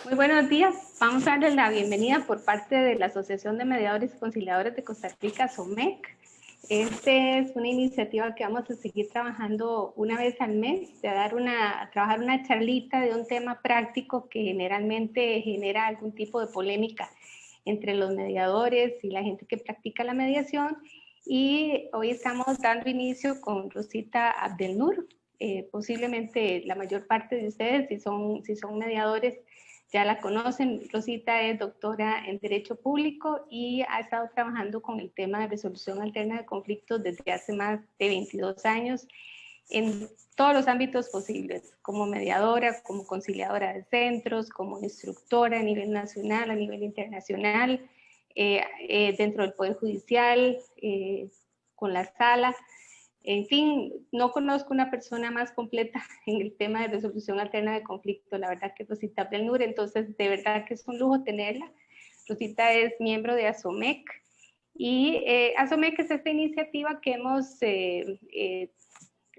Muy buenos días. Vamos a darles la bienvenida por parte de la Asociación de Mediadores y Conciliadores de Costa Rica, ASOMEC. Esta es una iniciativa que vamos a seguir trabajando una vez al mes, de trabajar una charlita de un tema práctico que generalmente genera algún tipo de polémica entre los mediadores y la gente que practica la mediación. Y hoy estamos dando inicio con Rosita Abdelnur. Posiblemente la mayor parte de ustedes, si son mediadores, ya la conocen. Rosita es doctora en Derecho Público y ha estado trabajando con el tema de resolución alterna de conflictos desde hace más de 22 años en todos los ámbitos posibles, como mediadora, como conciliadora de centros, como instructora a nivel nacional, a nivel internacional, dentro del Poder Judicial, con la sala. En fin, no conozco una persona más completa en el tema de resolución alterna de conflicto, la verdad que Rosita Abdelnur, entonces de verdad que es un lujo tenerla. Rosita es miembro de ASOMEC y ASOMEC es esta iniciativa que hemos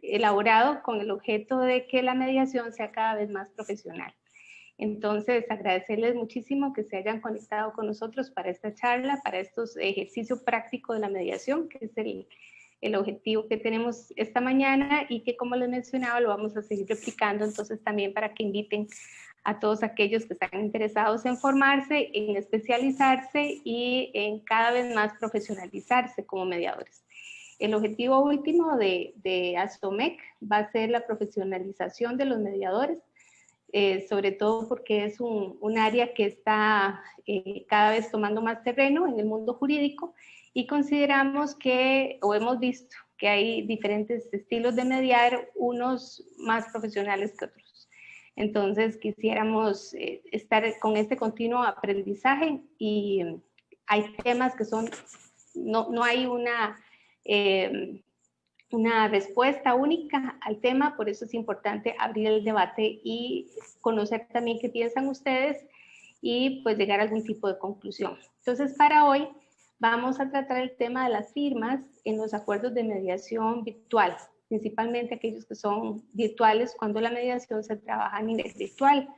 elaborado con el objeto de que la mediación sea cada vez más profesional. Entonces, agradecerles muchísimo que se hayan conectado con nosotros para esta charla, para estos ejercicios prácticos de la mediación, que es el objetivo que tenemos esta mañana y que, como les mencionaba, lo vamos a seguir replicando, entonces también para que inviten a todos aquellos que están interesados en formarse, en especializarse y en cada vez más profesionalizarse como mediadores. El objetivo último de ASOMEC va a ser la profesionalización de los mediadores, sobre todo porque es un área que está cada vez tomando más terreno en el mundo jurídico y consideramos que, o hemos visto, que hay diferentes estilos de mediar, unos más profesionales que otros. Entonces quisiéramos estar con este continuo aprendizaje y hay temas que son, no hay una respuesta única al tema, por eso es importante abrir el debate y conocer también qué piensan ustedes y pues llegar a algún tipo de conclusión. Entonces, para hoy vamos a tratar el tema de las firmas en los acuerdos de mediación virtual, principalmente aquellos que son virtuales cuando la mediación se trabaja a nivel virtual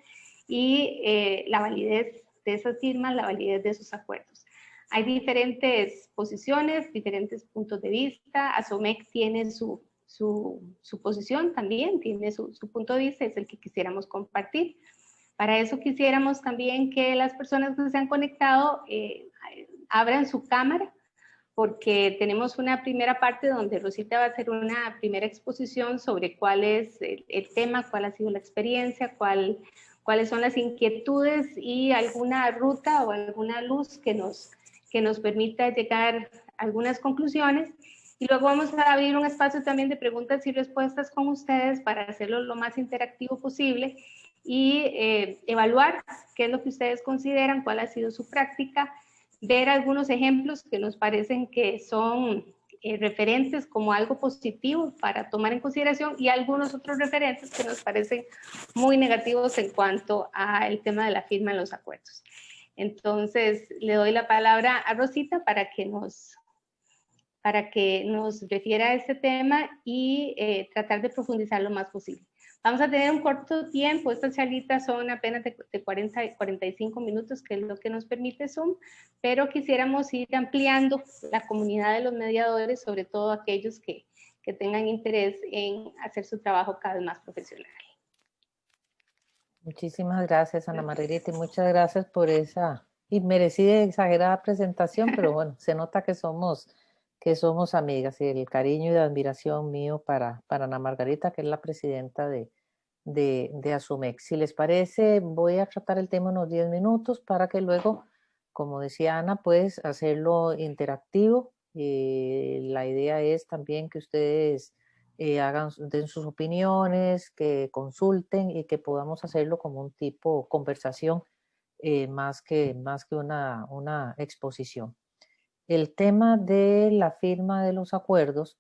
y la validez de esas firmas, la validez de esos acuerdos. Hay diferentes posiciones, diferentes puntos de vista. ASOMEC tiene su posición también, tiene su punto de vista, es el que quisiéramos compartir. Para eso quisiéramos también que las personas que se han conectado abran su cámara, porque tenemos una primera parte donde Rosita va a hacer una primera exposición sobre cuál es el tema, cuál ha sido la experiencia, cuáles son las inquietudes y alguna ruta o alguna luz que nos permita llegar a algunas conclusiones. Y luego vamos a abrir un espacio también de preguntas y respuestas con ustedes para hacerlo lo más interactivo posible y evaluar qué es lo que ustedes consideran, cuál ha sido su práctica, ver algunos ejemplos que nos parecen que son referentes como algo positivo para tomar en consideración y algunos otros referentes que nos parecen muy negativos en cuanto al tema de la firma en los acuerdos. Entonces, le doy la palabra a Rosita para que nos refiera a este tema y tratar de profundizar lo más posible. Vamos a tener un corto tiempo, estas charlitas son apenas de 40 y 45 minutos, que es lo que nos permite Zoom, pero quisiéramos ir ampliando la comunidad de los mediadores, sobre todo aquellos que tengan interés en hacer su trabajo cada vez más profesional. Muchísimas gracias, Ana Margarita, y muchas gracias por esa inmerecida y exagerada presentación, pero bueno, se nota que somos amigas, y el cariño y la admiración mío para Ana Margarita, que es la presidenta de ASOMEC. Si les parece, voy a tratar el tema unos 10 minutos para que luego, como decía Ana, pues hacerlo interactivo. La idea es también que ustedes den sus opiniones, que consulten y que podamos hacerlo como un tipo conversación más que una exposición. El tema de la firma de los acuerdos,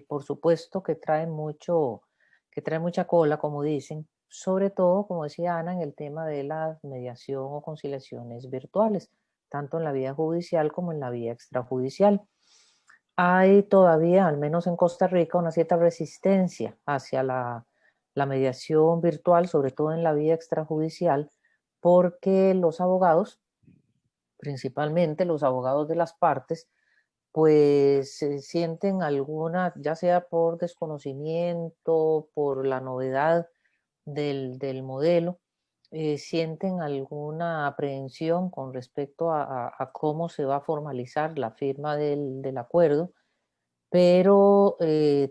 por supuesto que trae mucha cola, como dicen, sobre todo, como decía Ana, en el tema de la mediación o conciliaciones virtuales, tanto en la vía judicial como en la vía extrajudicial. Hay todavía, al menos en Costa Rica, una cierta resistencia hacia la mediación virtual, sobre todo en la vía extrajudicial, porque los abogados, principalmente los abogados de las partes, pues sienten alguna, ya sea por desconocimiento, por la novedad del modelo, sienten alguna aprehensión con respecto a cómo se va a formalizar la firma del acuerdo, pero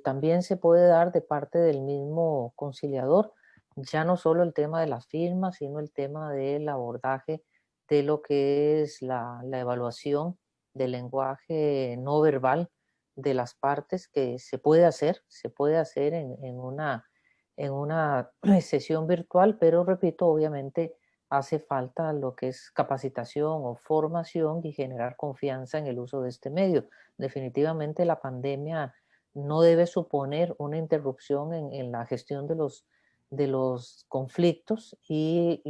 también se puede dar de parte del mismo conciliador, ya no solo el tema de las firmas, sino el tema del abordaje de lo que es la evaluación del lenguaje no verbal de las partes, que se puede hacer en una sesión virtual, pero repito, obviamente hace falta lo que es capacitación o formación y generar confianza en el uso de este medio. Definitivamente la pandemia no debe suponer una interrupción en la gestión de los conflictos y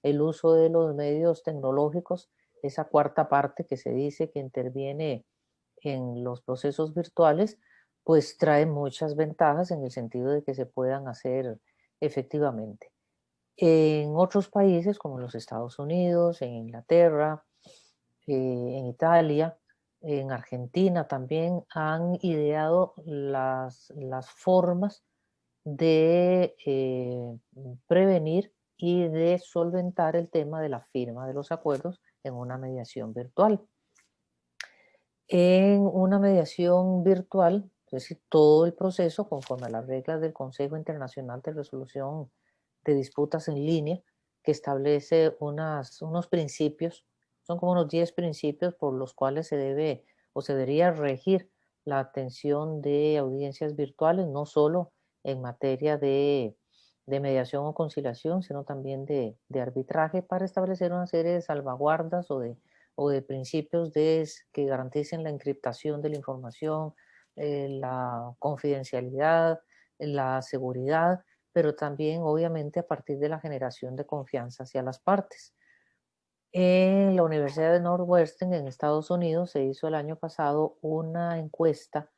el uso de los medios tecnológicos, esa cuarta parte que se dice que interviene en los procesos virtuales, pues trae muchas ventajas en el sentido de que se puedan hacer efectivamente. En otros países como los Estados Unidos, en Inglaterra, en Italia, en Argentina también han ideado las formas de prevenir y de solventar el tema de la firma de los acuerdos en una mediación virtual. En una mediación virtual, es decir, todo el proceso conforme a las reglas del Consejo Internacional de Resolución de Disputas en Línea, que establece unos principios, son como unos 10 principios por los cuales se debe o se debería regir la atención de audiencias virtuales, no solo en materia de mediación o conciliación, sino también de arbitraje para establecer una serie de salvaguardas o de principios que garanticen la encriptación de la información, la confidencialidad, la seguridad, pero también obviamente a partir de la generación de confianza hacia las partes. En la Universidad de Northwestern en Estados Unidos se hizo el año pasado una encuesta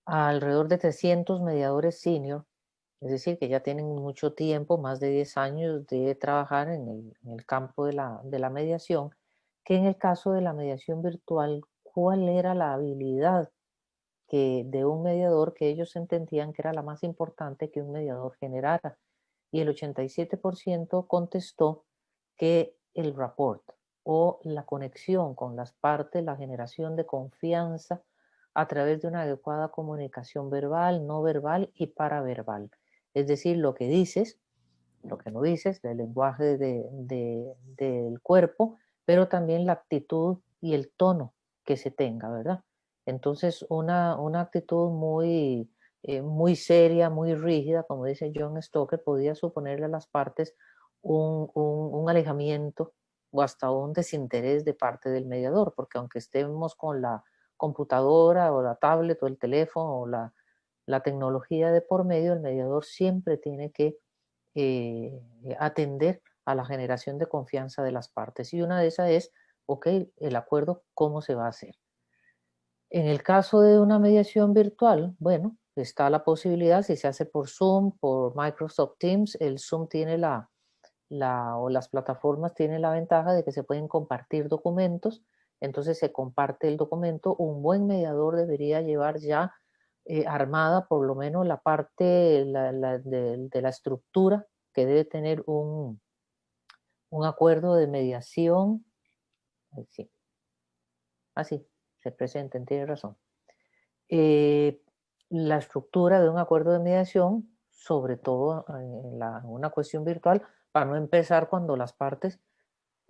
a alrededor de 300 mediadores senior, es decir, que ya tienen mucho tiempo, más de 10 años de trabajar en el campo de la mediación, que en el caso de la mediación virtual, ¿cuál era la habilidad de un mediador que ellos entendían que era la más importante que un mediador generara? Y el 87% contestó que el rapport o la conexión con las partes, la generación de confianza a través de una adecuada comunicación verbal, no verbal y paraverbal. Es decir, lo que dices, lo que no dices, el lenguaje del cuerpo, pero también la actitud y el tono que se tenga, ¿verdad? Entonces, una actitud muy seria, muy rígida, como dice John Stoker, podía suponerle a las partes un alejamiento o hasta un desinterés de parte del mediador, porque aunque estemos con la computadora o la tablet o el teléfono o la tecnología de por medio, el mediador siempre tiene que atender a la generación de confianza de las partes. Y una de esas es, ok, el acuerdo, ¿cómo se va a hacer? En el caso de una mediación virtual, bueno, está la posibilidad, si se hace por Zoom, por Microsoft Teams, el Zoom tiene o las plataformas tienen la ventaja de que se pueden compartir documentos, entonces se comparte el documento. Un buen mediador debería llevar ya armada por lo menos la parte de la estructura que debe tener un acuerdo de mediación. Sí, así se presenten, tiene razón. eh, la estructura de un acuerdo de mediación, sobre todo en una cuestión virtual, para no empezar cuando las partes,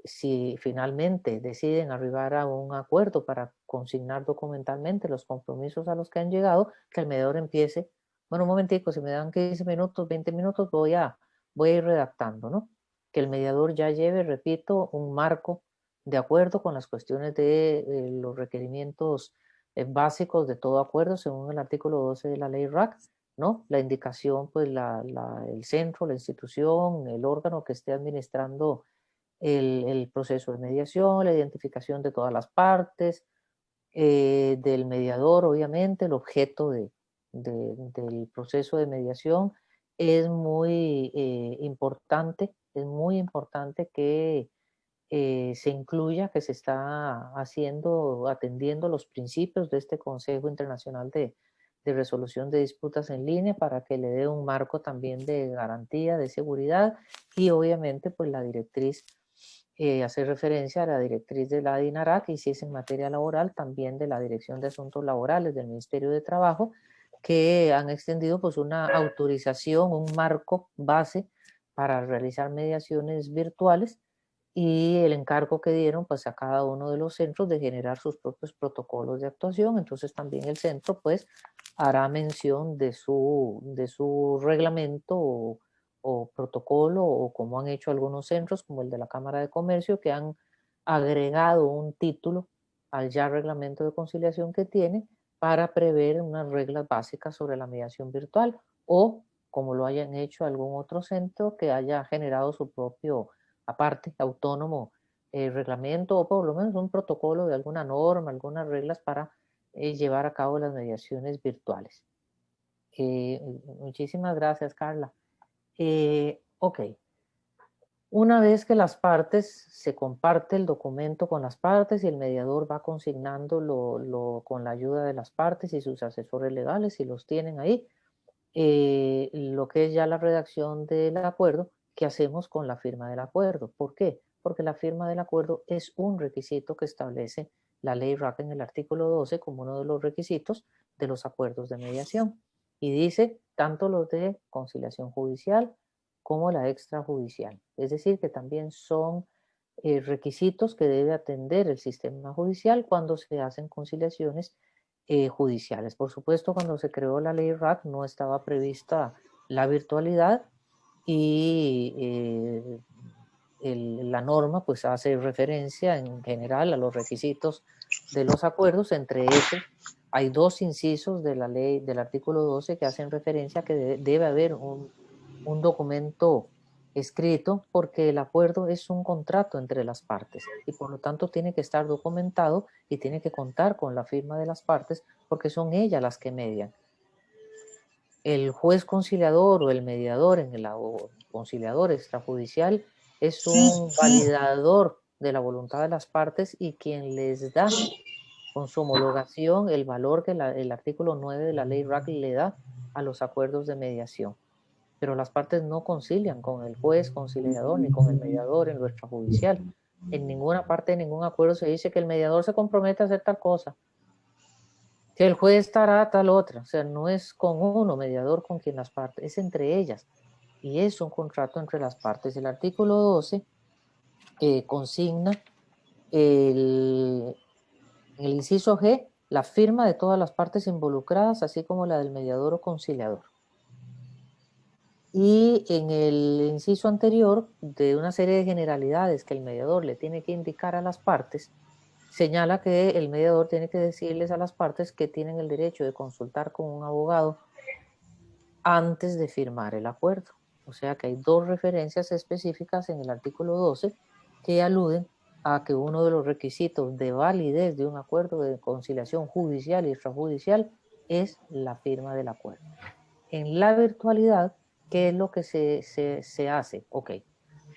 si finalmente deciden arribar a un acuerdo para consignar documentalmente los compromisos a los que han llegado, que el mediador empiece, bueno, un momentico, si me dan 15 minutos, 20 minutos, voy a ir redactando, ¿no? Que el mediador ya lleve, repito, un marco de acuerdo con las cuestiones de los requerimientos básicos de todo acuerdo, según el artículo 12 de la ley RAC, ¿no? La indicación, pues el centro, la institución, el órgano que esté administrando el proceso de mediación, la identificación de todas las partes, del mediador, obviamente, el objeto del proceso de mediación es muy importante que se incluya que se está atendiendo los principios de este Consejo Internacional de Resolución de Disputas en Línea para que le dé un marco también de garantía, de seguridad y obviamente pues la directriz, hace referencia a la directriz de la DINARAC y si es en materia laboral también de la Dirección de Asuntos Laborales del Ministerio de Trabajo que han extendido pues una autorización, un marco base para realizar mediaciones virtuales y el encargo que dieron pues a cada uno de los centros de generar sus propios protocolos de actuación. Entonces también el centro pues hará mención de su reglamento o protocolo o como han hecho algunos centros como el de la Cámara de Comercio que han agregado un título al ya reglamento de conciliación que tiene para prever unas reglas básicas sobre la mediación virtual o como lo hayan hecho algún otro centro que haya generado su propio aparte, autónomo, reglamento o por lo menos un protocolo de alguna norma, algunas reglas para llevar a cabo las mediaciones virtuales. Muchísimas gracias, Carla. Ok. Una vez que las partes, se comparte el documento con las partes y el mediador va consignándolo con la ayuda de las partes y sus asesores legales, si los tienen ahí, lo que es ya la redacción del acuerdo, ¿qué hacemos con la firma del acuerdo? ¿Por qué? Porque la firma del acuerdo es un requisito que establece la ley RAC en el artículo 12 como uno de los requisitos de los acuerdos de mediación. Y dice tanto los de conciliación judicial como la extrajudicial. Es decir, que también son requisitos que debe atender el sistema judicial cuando se hacen conciliaciones judiciales. Por supuesto, cuando se creó la ley RAC no estaba prevista la virtualidad y la norma pues hace referencia en general a los requisitos de los acuerdos. Entre esos hay dos incisos de la ley del artículo 12 que hacen referencia a que debe haber un documento escrito porque el acuerdo es un contrato entre las partes y por lo tanto tiene que estar documentado y tiene que contar con la firma de las partes porque son ellas las que median. El juez conciliador o el mediador o conciliador extrajudicial es un validador de la voluntad de las partes y quien les da con su homologación el valor que el artículo 9 de la ley RAC le da a los acuerdos de mediación. Pero las partes no concilian con el juez conciliador ni con el mediador en lo extrajudicial. En ninguna parte de ningún acuerdo se dice que el mediador se compromete a hacer tal cosa, que el juez hará tal otra. O sea, no es con uno mediador con quien las partes, es entre ellas. Y es un contrato entre las partes. El artículo 12 consigna en el inciso G la firma de todas las partes involucradas, así como la del mediador o conciliador. Y en el inciso anterior, de una serie de generalidades que el mediador le tiene que indicar a las partes, señala que el mediador tiene que decirles a las partes que tienen el derecho de consultar con un abogado antes de firmar el acuerdo. O sea que hay dos referencias específicas en el artículo 12 que aluden a que uno de los requisitos de validez de un acuerdo de conciliación judicial y extrajudicial es la firma del acuerdo. En la virtualidad, ¿qué es lo que se hace? Ok,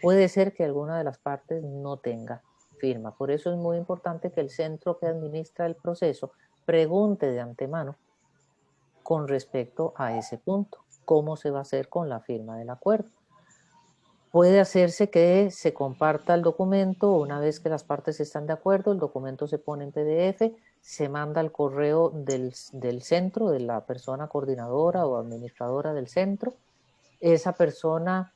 puede ser que alguna de las partes no tenga firma. Por eso es muy importante que el centro que administra el proceso pregunte de antemano con respecto a ese punto, cómo se va a hacer con la firma del acuerdo. Puede hacerse que se comparta el documento una vez que las partes están de acuerdo, el documento se pone en PDF, se manda al correo del centro, de la persona coordinadora o administradora del centro. Esa persona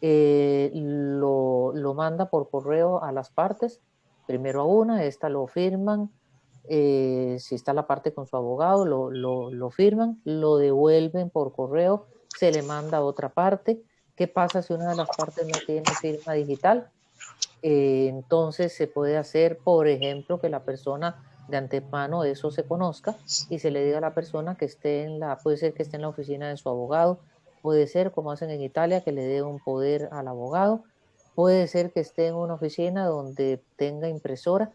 lo manda por correo a las partes, primero a una, esta lo firman, si está la parte con su abogado, lo firman, lo devuelven por correo, se le manda a otra parte. ¿Qué pasa si una de las partes no tiene firma digital? Entonces se puede hacer, por ejemplo, que la persona de antemano eso se conozca y se le diga a la persona que puede ser que esté en la oficina de su abogado, puede ser, como hacen en Italia, que le dé un poder al abogado, puede ser que esté en una oficina donde tenga impresora,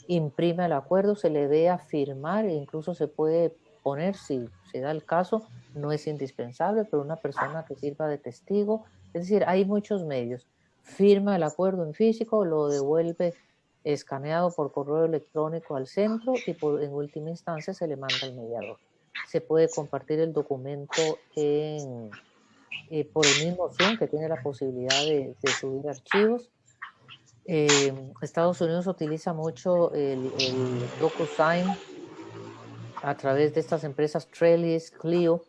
imprime el acuerdo, se le vea firmar e incluso se puede poner si se da el caso, no es indispensable, pero una persona que sirva de testigo, es decir, hay muchos medios. Firma el acuerdo en físico, lo devuelve escaneado por correo electrónico al centro y en última instancia se le manda al mediador. Se puede compartir el documento por el mismo Zoom, que tiene la posibilidad de subir archivos. Estados Unidos utiliza mucho el DocuSign a través de estas empresas Trellis, Clio.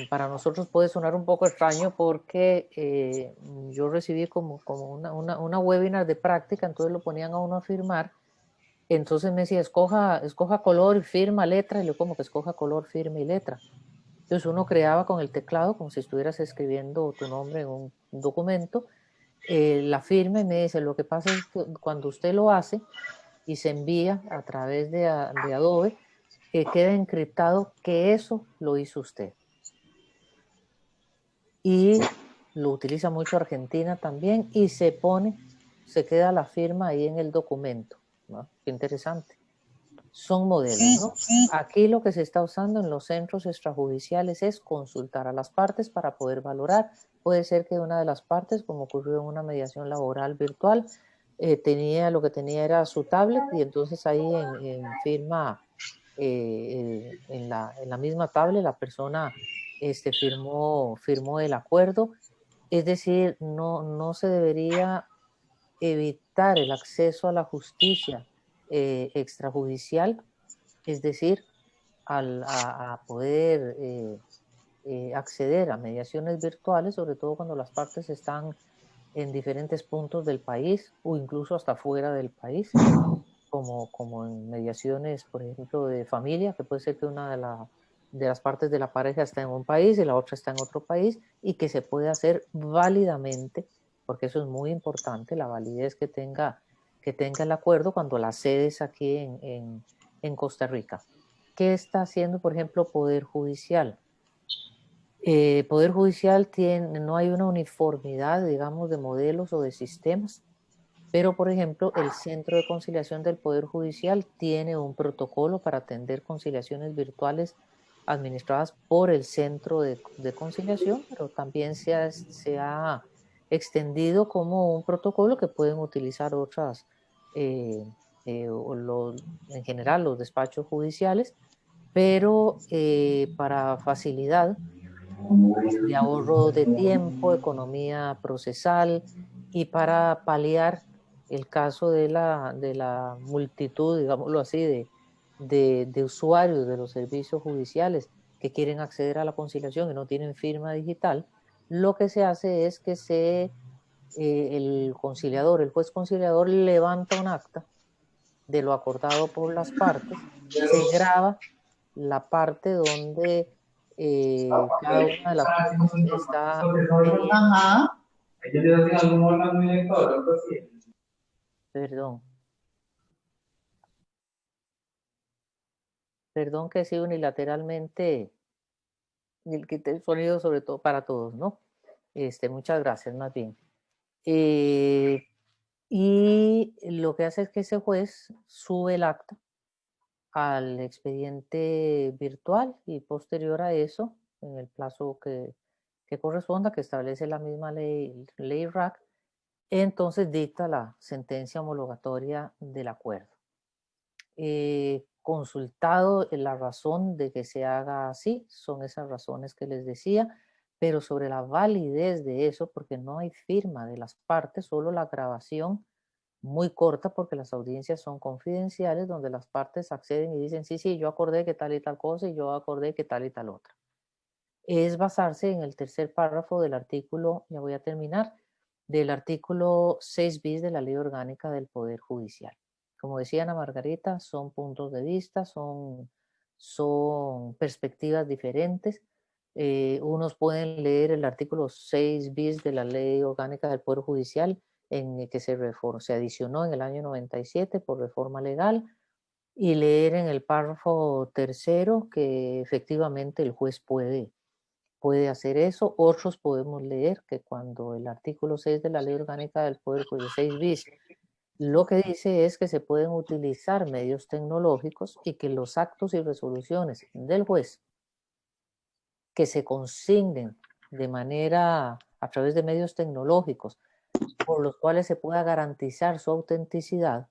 Para nosotros puede sonar un poco extraño porque yo recibí como una webinar de práctica, entonces lo ponían a uno a firmar. Entonces me decía, escoja color, firma, letra, y yo como que escoja color, firma y letra. Entonces uno creaba con el teclado como si estuvieras escribiendo tu nombre en un documento, la firma, y me dice, lo que pasa es que cuando usted lo hace y se envía a través de Adobe, queda encriptado que eso lo hizo usted. Y lo utiliza mucho Argentina también, y se queda la firma ahí en el documento, ¿no? Qué interesante. Son modelos, ¿no? Aquí lo que se está usando en los centros extrajudiciales es consultar a las partes para poder valorar. Puede ser que una de las partes, como ocurrió en una mediación laboral virtual, lo que tenía era su tablet, y entonces ahí en firma, en la misma tablet, la persona firmó el acuerdo. Es decir, no se debería evitar el acceso a la justicia extrajudicial, es decir, a poder acceder a mediaciones virtuales, sobre todo cuando las partes están en diferentes puntos del país o incluso hasta fuera del país, como en mediaciones, por ejemplo, de familia, que puede ser que una de las partes de la pareja está en un país y la otra está en otro país, y que se puede hacer válidamente, porque eso es muy importante, la validez que tenga el acuerdo cuando la sede es aquí en Costa Rica. ¿Qué está haciendo, por ejemplo, Poder Judicial? Poder Judicial no hay una uniformidad, digamos, de modelos o de sistemas, pero, por ejemplo, el Centro de Conciliación del Poder Judicial tiene un protocolo para atender conciliaciones virtuales administradas por el Centro de Conciliación, pero también se ha extendido como un protocolo que pueden utilizar otras, en general, los despachos judiciales, pero para facilidad de ahorro de tiempo, economía procesal, y para paliar el caso de la multitud, digámoslo así, de usuarios de los servicios judiciales que quieren acceder a la conciliación y no tienen firma digital. Lo que se hace es que el juez conciliador levanta un acta de lo acordado por las partes, se graba la parte donde cada una de las partes está pidiendo. Ajá. Ellos tienen algún órgano director, algo así. Perdón que sí, unilateralmente quité el sonido, sobre todo para todos, ¿no? Muchas gracias, más bien. Y lo que hace es que ese juez sube el acta al expediente virtual, y posterior a eso, en el plazo que corresponda, que establece la misma ley RAC, entonces dicta la sentencia homologatoria del acuerdo. Consultado la razón de que se haga así, son esas razones que les decía, pero sobre la validez de eso, porque no hay firma de las partes, solo la grabación muy corta, porque las audiencias son confidenciales, donde las partes acceden y dicen, sí, sí, yo acordé que tal y tal cosa y yo acordé que tal y tal otra. Es basarse en el tercer párrafo del artículo, ya voy a terminar, del artículo 6 bis de la Ley Orgánica del Poder Judicial. Como decía Ana Margarita, son puntos de vista, son perspectivas diferentes. Unos pueden leer el artículo 6 bis de la Ley Orgánica del Poder Judicial, en el que se adicionó en el año 97 por reforma legal, y leer en el párrafo tercero que efectivamente el juez puede hacer eso. Otros podemos leer que cuando el artículo 6 de la Ley Orgánica del Poder Judicial, 6 bis, Lo que dice es que se pueden utilizar medios tecnológicos y que los actos y resoluciones del juez que se consignen de manera a través de medios tecnológicos por los cuales se pueda garantizar su autenticidad,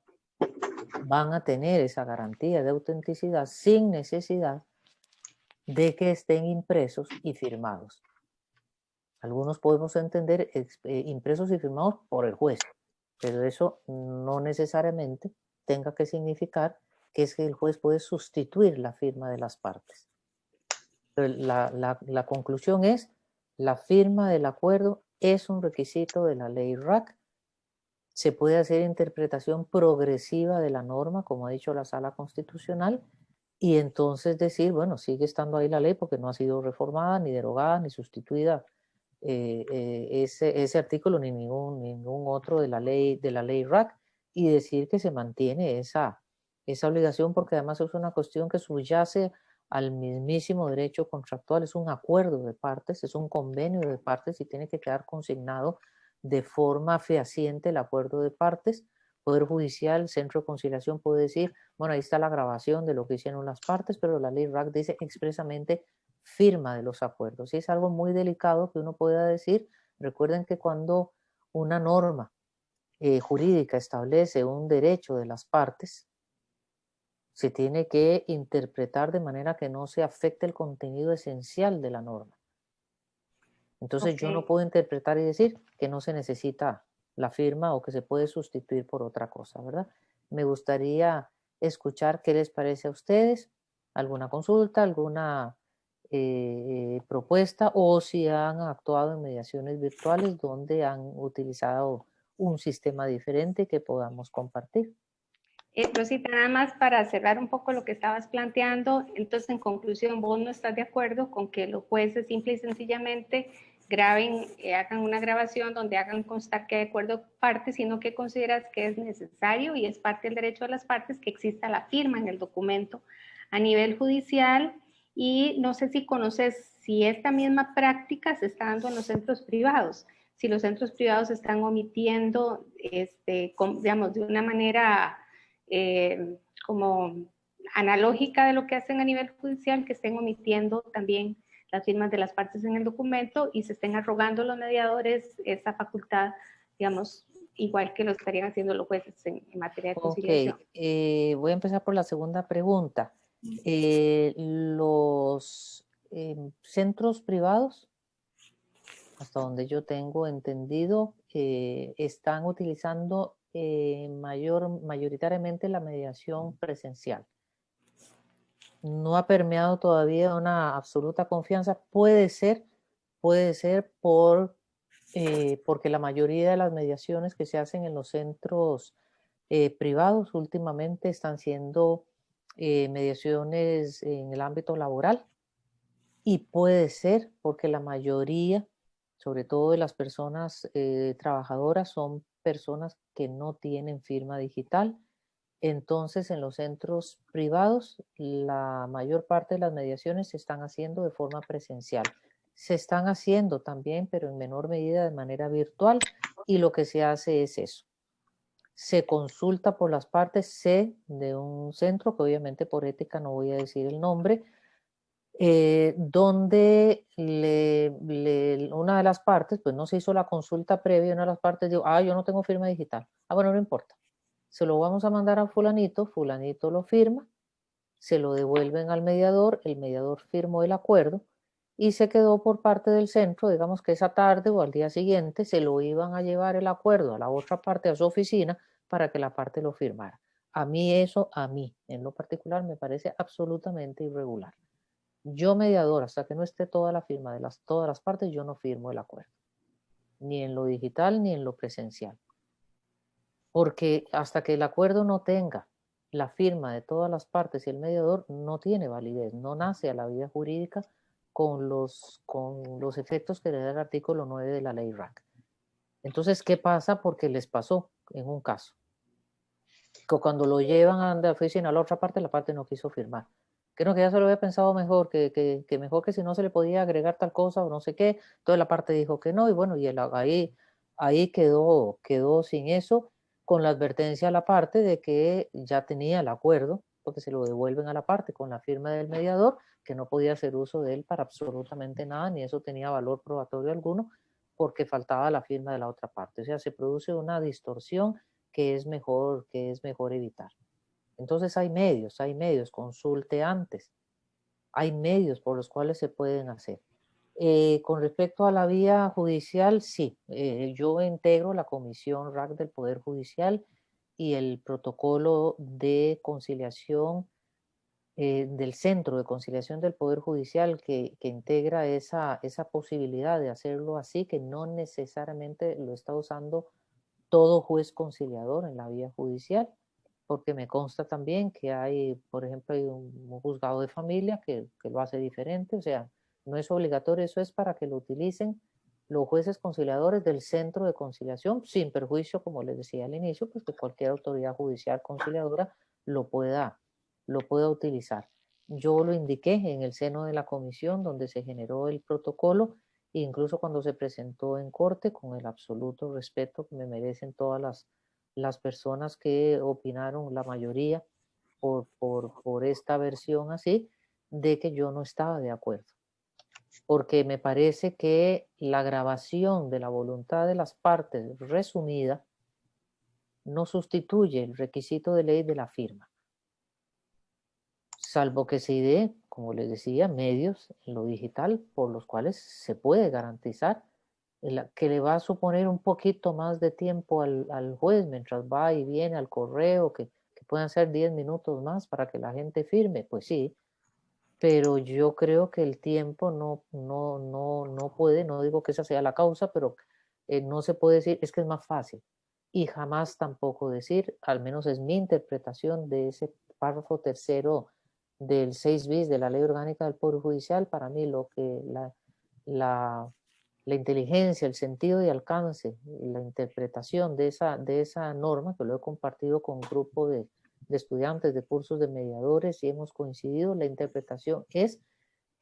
van a tener esa garantía de autenticidad sin necesidad de que estén impresos y firmados. Algunos podemos entender impresos y firmados por el juez, pero eso no necesariamente tenga que significar que es que el juez puede sustituir la firma de las partes. Pero la conclusión es, la firma del acuerdo es un requisito de la ley RAC. Se puede hacer interpretación progresiva de la norma, como ha dicho la Sala Constitucional, y entonces decir, bueno, sigue estando ahí la ley porque no ha sido reformada, ni derogada, ni sustituida ese artículo ni ningún otro de la ley RAC, y decir que se mantiene esa obligación, porque además es una cuestión que subyace al mismísimo derecho contractual, es un acuerdo de partes, es un convenio de partes y tiene que quedar consignado de forma fehaciente el acuerdo de partes. Poder Judicial, Centro de Conciliación puede decir, bueno, ahí está la grabación de lo que hicieron las partes, pero la ley RAC dice expresamente firma de los acuerdos. Y es algo muy delicado que uno pueda decir. Recuerden que cuando una norma jurídica establece un derecho de las partes, se tiene que interpretar de manera que no se afecte el contenido esencial de la norma. Entonces yo no puedo interpretar y decir que no se necesita la firma o que se puede sustituir por otra cosa, ¿verdad? Me gustaría escuchar qué les parece a ustedes, alguna consulta, alguna propuesta, o si han actuado en mediaciones virtuales donde han utilizado un sistema diferente que podamos compartir. Rosita, nada más para cerrar un poco lo que estabas planteando, entonces en conclusión, vos no estás de acuerdo con que los jueces simple y sencillamente graben, hagan una grabación donde hagan constar que hay acuerdo partes, sino que consideras que es necesario y es parte del derecho de las partes que exista la firma en el documento a nivel judicial. Y no sé si conoces si esta misma práctica se está dando en los centros privados, si los centros privados están omitiendo, digamos, de una manera como analógica de lo que hacen a nivel judicial, que estén omitiendo también las firmas de las partes en el documento y se estén arrogando los mediadores esa facultad, digamos, igual que lo estarían haciendo los jueces en materia de conciliación. Voy a empezar por la segunda pregunta. Los centros privados, hasta donde yo tengo entendido, están utilizando mayoritariamente la mediación presencial. No ha permeado todavía una absoluta confianza. Puede ser porque la mayoría de las mediaciones que se hacen en los centros privados últimamente están siendo mediaciones en el ámbito laboral, y puede ser porque la mayoría, sobre todo de las personas trabajadoras, son personas que no tienen firma digital. Entonces, en los centros privados, la mayor parte de las mediaciones se están haciendo de forma presencial. Se están haciendo también, pero en menor medida, de manera virtual, y lo que se hace es eso. Se consulta por las partes. Sé de un centro, que obviamente por ética no voy a decir el nombre, donde una de las partes, pues no se hizo la consulta previa, una de las partes dijo, yo no tengo firma digital. Bueno, no importa. Se lo vamos a mandar a fulanito, fulanito lo firma, se lo devuelven al mediador, el mediador firmó el acuerdo y se quedó por parte del centro, digamos que esa tarde o al día siguiente se lo iban a llevar el acuerdo a la otra parte, a su oficina, para que la parte lo firmara. A mí, en lo particular, me parece absolutamente irregular. Yo, mediador, hasta que no esté toda la firma de todas las partes, yo no firmo el acuerdo, ni en lo digital ni en lo presencial. Porque hasta que el acuerdo no tenga la firma de todas las partes y el mediador, no tiene validez, no nace a la vida jurídica con los efectos que le da el artículo 9 de la ley RAC. Entonces, ¿qué pasa? Porque les pasó en un caso, que cuando lo llevan a la oficina a la otra parte, la parte no quiso firmar. Que no, que ya se lo había pensado mejor, que mejor que si no se le podía agregar tal cosa o no sé qué. Toda la parte dijo que no, y bueno, y ahí quedó sin eso. con la advertencia a la parte de que ya tenía el acuerdo, porque se lo devuelven a la parte con la firma del mediador, que no podía hacer uso de él para absolutamente nada, ni eso tenía valor probatorio alguno, porque faltaba la firma de la otra parte. O sea, se produce una distorsión que es mejor evitar. Entonces hay medios, consulte antes. Hay medios por los cuales se pueden hacer. Con respecto a la vía judicial, sí, yo integro la Comisión RAC del Poder Judicial y el protocolo de conciliación del Centro de Conciliación del Poder Judicial que integra esa posibilidad de hacerlo así, que no necesariamente lo está usando todo juez conciliador en la vía judicial, porque me consta también que hay, por ejemplo, hay un juzgado de familia que lo hace diferente, o sea, no es obligatorio, eso es para que lo utilicen los jueces conciliadores del Centro de Conciliación, sin perjuicio, como les decía al inicio, pues que cualquier autoridad judicial conciliadora lo pueda utilizar. Yo lo indiqué en el seno de la comisión donde se generó el protocolo, e incluso cuando se presentó en corte, con el absoluto respeto que me merecen todas las personas que opinaron, la mayoría, por esta versión así, de que yo no estaba de acuerdo. Porque me parece que la grabación de la voluntad de las partes resumida no sustituye el requisito de ley de la firma, salvo que se dé, como les decía, medios en lo digital por los cuales se puede garantizar que le va a suponer un poquito más de tiempo al juez mientras va y viene al correo, que puedan ser 10 minutos más para que la gente firme, pues sí, pero yo creo que el tiempo no puede, no digo que esa sea la causa, pero no se puede decir, es que es más fácil. Y jamás tampoco decir, al menos es mi interpretación de ese párrafo tercero del 6 bis de la Ley Orgánica del Poder Judicial, para mí lo que la inteligencia, el sentido de alcance y la interpretación de esa norma, que lo he compartido con un grupo de estudiantes de cursos de mediadores y hemos coincidido, la interpretación es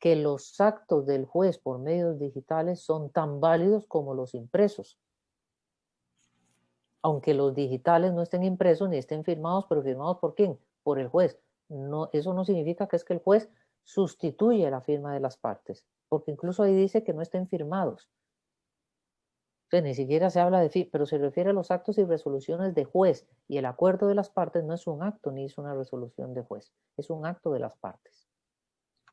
que los actos del juez por medios digitales son tan válidos como los impresos. Aunque los digitales no estén impresos ni estén firmados, pero firmados ¿por quién? Por el juez. No, eso no significa que es que el juez sustituye la firma de las partes, porque incluso ahí dice que no estén firmados. Entonces, ni siquiera se habla de pero se refiere a los actos y resoluciones de juez, y el acuerdo de las partes no es un acto ni es una resolución de juez, es un acto de las partes.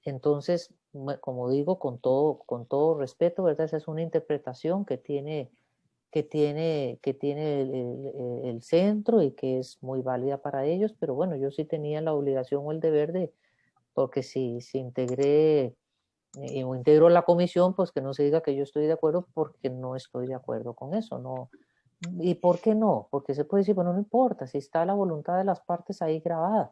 Entonces, como digo, con todo respeto, ¿verdad? Esa es una interpretación que tiene el centro y que es muy válida para ellos, pero bueno, yo sí tenía la obligación o el deber de, porque si integré o integro la comisión, pues que no se diga que yo estoy de acuerdo porque no estoy de acuerdo con eso, no. ¿Y por qué no? Porque se puede decir, bueno, no importa, si está la voluntad de las partes ahí grabada,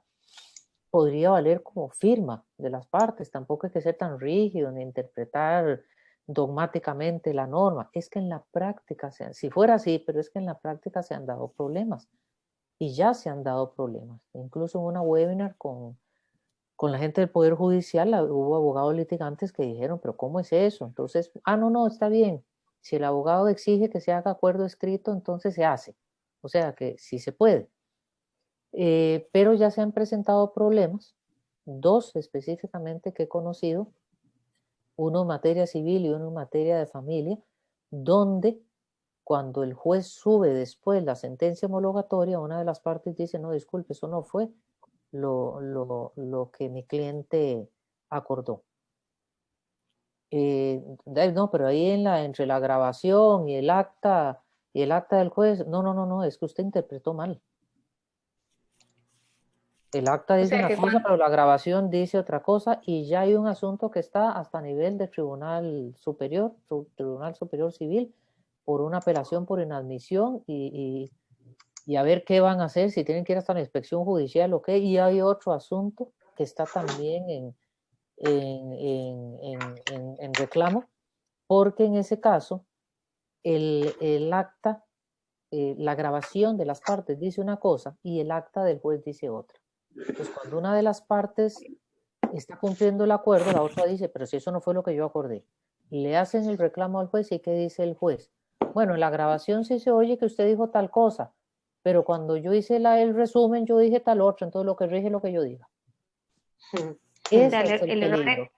podría valer como firma de las partes, tampoco hay que ser tan rígido ni interpretar dogmáticamente la norma. Es que en la práctica, si fuera así, pero es que en la práctica se han dado problemas y ya se han dado problemas. Incluso en una webinar con la gente del Poder Judicial hubo abogados litigantes que dijeron, pero ¿cómo es eso? Entonces, no, está bien. Si el abogado exige que se haga acuerdo escrito, entonces se hace. O sea que sí se puede. Pero ya se han presentado problemas, dos específicamente que he conocido, uno en materia civil y uno en materia de familia, donde cuando el juez sube después la sentencia homologatoria, una de las partes dice, no, disculpe, eso no fue lo que mi cliente acordó. No, pero ahí entre la grabación y el acta del juez, no, es que usted interpretó mal. El acta dice una cosa, pero la grabación dice otra cosa, y ya hay un asunto que está hasta a nivel de Tribunal Superior Civil, por una apelación por inadmisión, y a ver qué van a hacer, si tienen que ir hasta la inspección judicial o qué, y hay otro asunto que está también en reclamo, porque en ese caso el acta, la grabación de las partes dice una cosa y el acta del juez dice otra. Pues cuando una de las partes está cumpliendo el acuerdo, la otra dice, pero si eso no fue lo que yo acordé. Le hacen el reclamo al juez y ¿qué dice el juez? Bueno, en la grabación sí se oye que usted dijo tal cosa, pero cuando yo hice el resumen, yo dije tal otro, entonces lo que rige es lo que yo diga. Ese sea, es el peligro.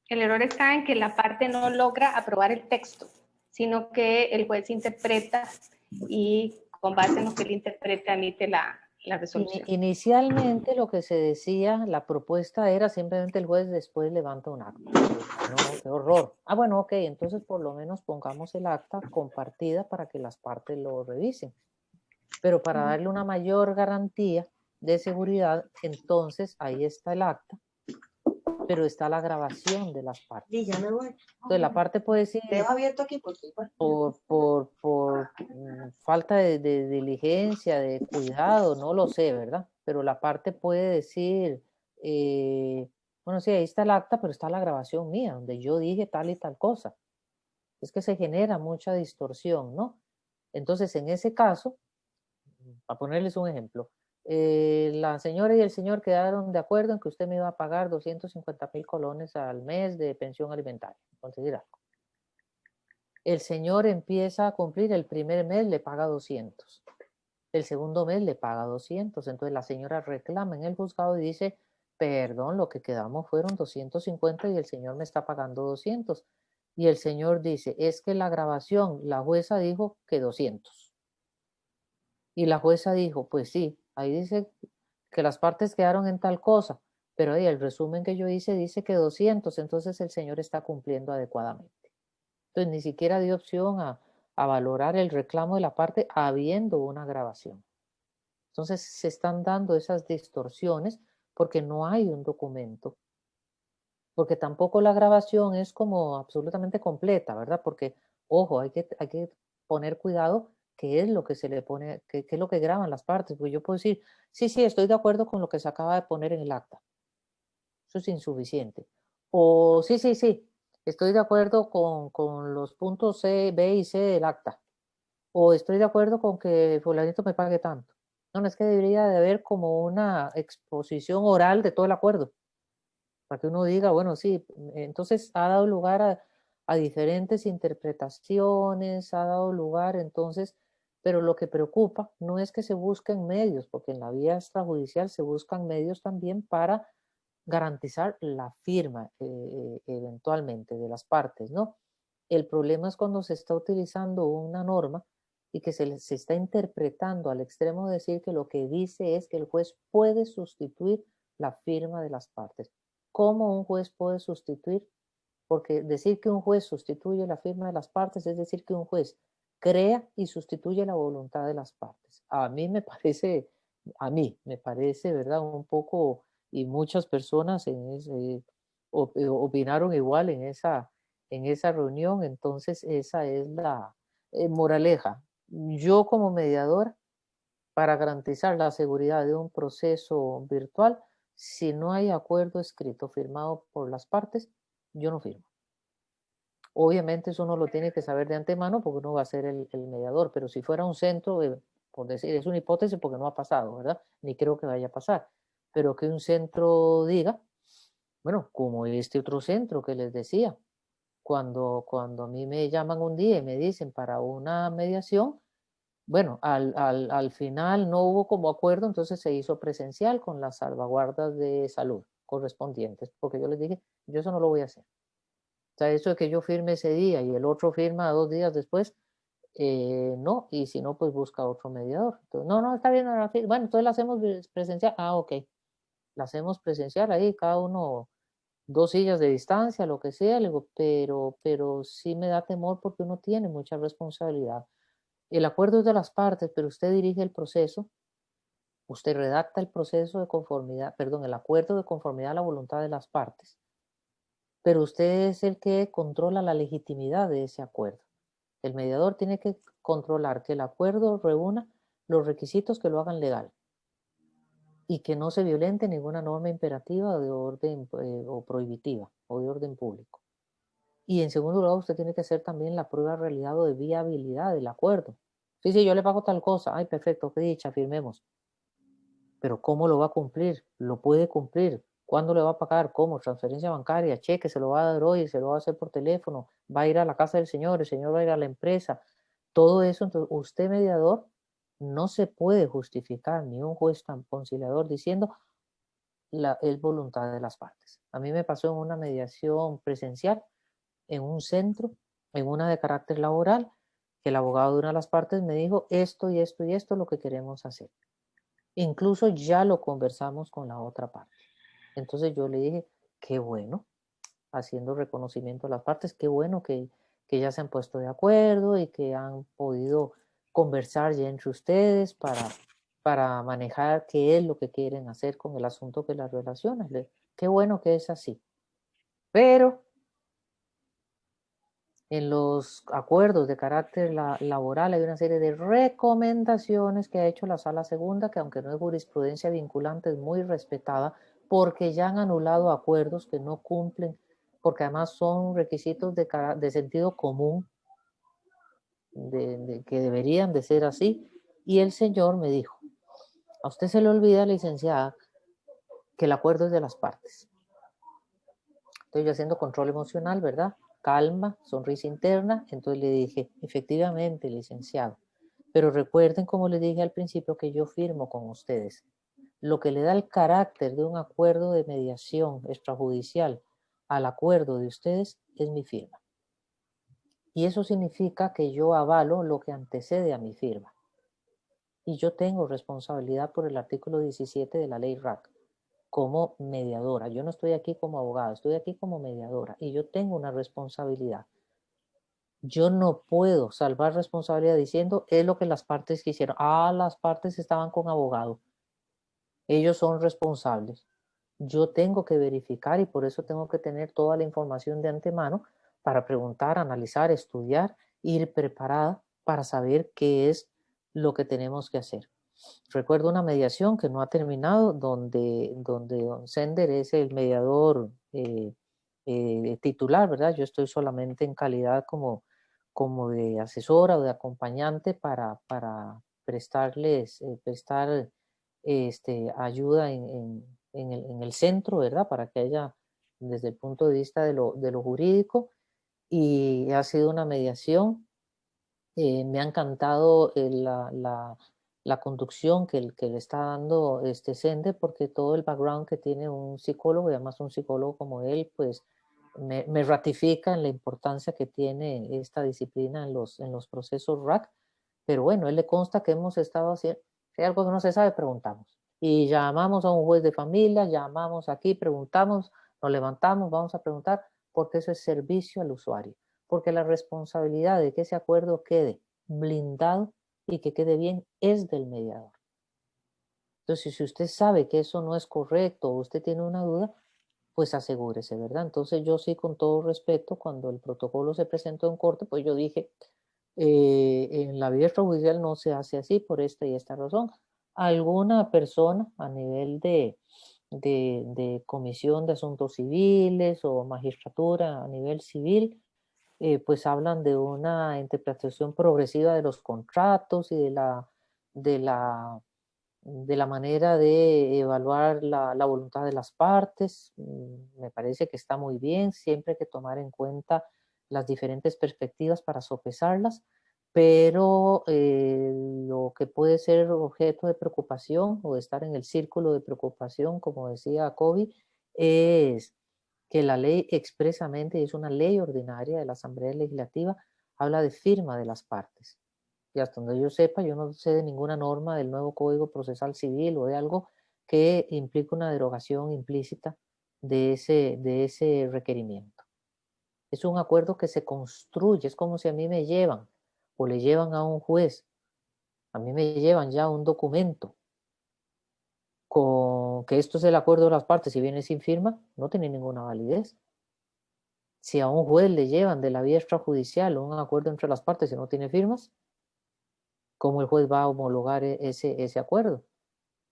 El error está en que la parte no logra aprobar el texto, sino que el juez interpreta y con base en lo que él interpreta emite la resolución. Inicialmente lo que se decía, la propuesta era simplemente el juez después levanta un acta. No, qué horror. Ah, bueno, ok, entonces por lo menos pongamos el acta compartida para que las partes lo revisen. Pero para darle una mayor garantía de seguridad, entonces ahí está el acta, pero está la grabación de las partes. Y ya me voy. Entonces la parte puede decir, Dejo abierto aquí porque por falta de diligencia, de cuidado, no lo sé, ¿verdad? Pero la parte puede decir, bueno, sí, ahí está el acta, pero está la grabación mía, donde yo dije tal y tal cosa. Es que se genera mucha distorsión, ¿no? Entonces, en ese caso, para ponerles un ejemplo, la señora y el señor quedaron de acuerdo en que usted me iba a pagar 250.000 colones al mes de pensión alimentaria, conseguir algo. El señor empieza a cumplir, el primer mes le paga 200, el segundo mes le paga 200, entonces la señora reclama en el juzgado y dice, perdón, lo que quedamos fueron 250 y el señor me está pagando 200. Y el señor dice, es que la grabación, la jueza dijo que 200. Y la jueza dijo, pues sí, ahí dice que las partes quedaron en tal cosa, pero ahí el resumen que yo hice dice que 200, entonces el señor está cumpliendo adecuadamente. Entonces ni siquiera dio opción a valorar el reclamo de la parte habiendo una grabación. Entonces se están dando esas distorsiones porque no hay un documento, porque tampoco la grabación es como absolutamente completa, ¿verdad? Porque, ojo, hay que poner cuidado qué es lo que se le pone, qué es lo que graban las partes, porque yo puedo decir, sí, sí, estoy de acuerdo con lo que se acaba de poner en el acta. Eso es insuficiente. O sí, sí, sí, estoy de acuerdo con los puntos C, B y C del acta. O estoy de acuerdo con que fulanito me pague tanto. No, no es que debería de haber como una exposición oral de todo el acuerdo, para que uno diga, bueno, sí, entonces ha dado lugar a diferentes interpretaciones, ha dado lugar entonces, pero lo que preocupa no es que se busquen medios, porque en la vía extrajudicial se buscan medios también para garantizar la firma eventualmente de las partes, ¿no? El problema es cuando se está utilizando una norma y que se está interpretando al extremo de decir que lo que dice es que el juez puede sustituir la firma de las partes. ¿Cómo un juez puede sustituir? Porque decir que un juez sustituye la firma de las partes es decir que un juez crea y sustituye la voluntad de las partes. A mí me parece, ¿verdad? Un poco, y muchas personas opinaron igual en esa reunión, entonces esa es la moraleja. Yo como mediadora, para garantizar la seguridad de un proceso virtual, si no hay acuerdo escrito firmado por las partes, yo no firmo. Obviamente eso uno lo tiene que saber de antemano porque uno va a ser el mediador, pero si fuera un centro, por decir, es una hipótesis porque no ha pasado, ¿verdad? Ni creo que vaya a pasar, pero que un centro diga, bueno, como este otro centro que les decía, cuando a mí me llaman un día y me dicen para una mediación, bueno, al final no hubo como acuerdo, entonces se hizo presencial con las salvaguardas de salud correspondientes, porque yo les dije, yo eso no lo voy a hacer. O sea, eso de que yo firme ese día y el otro firma 2 días después, no, y si no, pues busca otro mediador. Entonces, no, no, está bien, bueno, entonces la hacemos presencial. Ah, ok, la hacemos presencial ahí, cada uno 2 sillas de distancia, lo que sea, le digo, pero sí me da temor porque uno tiene mucha responsabilidad. El acuerdo es de las partes, pero usted dirige el proceso, usted redacta el proceso de conformidad, perdón, el acuerdo de conformidad a la voluntad de las partes, pero usted es el que controla la legitimidad de ese acuerdo. El mediador tiene que controlar que el acuerdo reúna los requisitos que lo hagan legal y que no se violente ninguna norma imperativa de orden o prohibitiva o de orden público. Y en segundo lugar, usted tiene que hacer también la prueba de realidad o de viabilidad del acuerdo. Sí, sí, yo le pago tal cosa. Ay, perfecto, qué dicha, firmemos. Pero ¿cómo lo va a cumplir? ¿Lo puede cumplir? ¿Cuándo le va a pagar? ¿Cómo? Transferencia bancaria, cheque, se lo va a dar hoy, se lo va a hacer por teléfono, va a ir a la casa del señor, el señor va a ir a la empresa. Todo eso, entonces usted mediador no se puede justificar ni un juez tan conciliador diciendo es voluntad de las partes. A mí me pasó en una mediación presencial, en un centro, en una de carácter laboral, que el abogado de una de las partes me dijo esto y esto y esto es lo que queremos hacer. Incluso ya lo conversamos con la otra parte. Entonces yo le dije, qué bueno, haciendo reconocimiento a las partes, qué bueno que ya se han puesto de acuerdo y que han podido conversar ya entre ustedes para manejar qué es lo que quieren hacer con el asunto que las relaciona. Qué bueno que es así. Pero en los acuerdos de carácter laboral hay una serie de recomendaciones que ha hecho la Sala Segunda, que aunque no es jurisprudencia vinculante, es muy respetada, porque ya han anulado acuerdos que no cumplen, porque además son requisitos de sentido común, que deberían de ser así. Y el señor me dijo, a usted se le olvida, licenciada, que el acuerdo es de las partes. Estoy yo haciendo control emocional, ¿verdad? Calma, sonrisa interna. Entonces le dije, efectivamente, licenciado, pero recuerden, como les dije al principio, que yo firmo con ustedes. Lo que le da el carácter de un acuerdo de mediación extrajudicial al acuerdo de ustedes es mi firma. Y eso significa que yo avalo lo que antecede a mi firma. Y yo tengo responsabilidad por el artículo 17 de la ley RAC como mediadora. Yo no estoy aquí como abogada, estoy aquí como mediadora y yo tengo una responsabilidad. Yo no puedo salvar responsabilidad diciendo es lo que las partes quisieron. Ah, las partes estaban con abogado. Ellos son responsables. Yo tengo que verificar y por eso tengo que tener toda la información de antemano para preguntar, analizar, estudiar, ir preparada para saber qué es lo que tenemos que hacer. Recuerdo una mediación que no ha terminado, donde don Sender es el mediador titular, ¿verdad? Yo estoy solamente en calidad como de asesora o de acompañante para prestar ayuda en el centro, ¿verdad? Para que haya, desde el punto de vista de lo jurídico, y ha sido una mediación. Me ha encantado la conducción que le está dando este Sender, porque todo el background que tiene un psicólogo, y además un psicólogo como él, pues me ratifica en la importancia que tiene esta disciplina en los procesos RAC. Pero bueno, él le consta que hemos estado haciendo, si hay algo que no se sabe, preguntamos. Y llamamos a un juez de familia, llamamos aquí, preguntamos, nos levantamos, vamos a preguntar, porque eso es servicio al usuario. Porque la responsabilidad de que ese acuerdo quede blindado y que quede bien es del mediador. Entonces, si usted sabe que eso no es correcto o usted tiene una duda, pues asegúrese, ¿verdad? Entonces yo sí, con todo respeto, cuando el protocolo se presentó en corte, pues yo dije, en la vía extrajudicial no se hace así por esta y esta razón. Alguna persona a nivel de comisión de asuntos civiles o magistratura a nivel civil, pues hablan de una interpretación progresiva de los contratos y de la, de la manera de evaluar la voluntad de las partes. Me parece que está muy bien, siempre hay que tomar en cuenta las diferentes perspectivas para sopesarlas, pero lo que puede ser objeto de preocupación o de estar en el círculo de preocupación, como decía Kobe, es que la ley expresamente, y es una ley ordinaria de la Asamblea Legislativa, habla de firma de las partes. Y hasta donde yo sepa, yo no sé de ninguna norma del nuevo Código Procesal Civil o de algo que implique una derogación implícita de ese requerimiento. Es un acuerdo que se construye, es como si a mí me llevan o le llevan a un juez, a mí me llevan ya un documento con que esto es el acuerdo de las partes y viene sin firma, no tiene ninguna validez. Si a un juez le llevan de la vía extrajudicial un acuerdo entre las partes y no tiene firmas, ¿cómo el juez va a homologar ese acuerdo?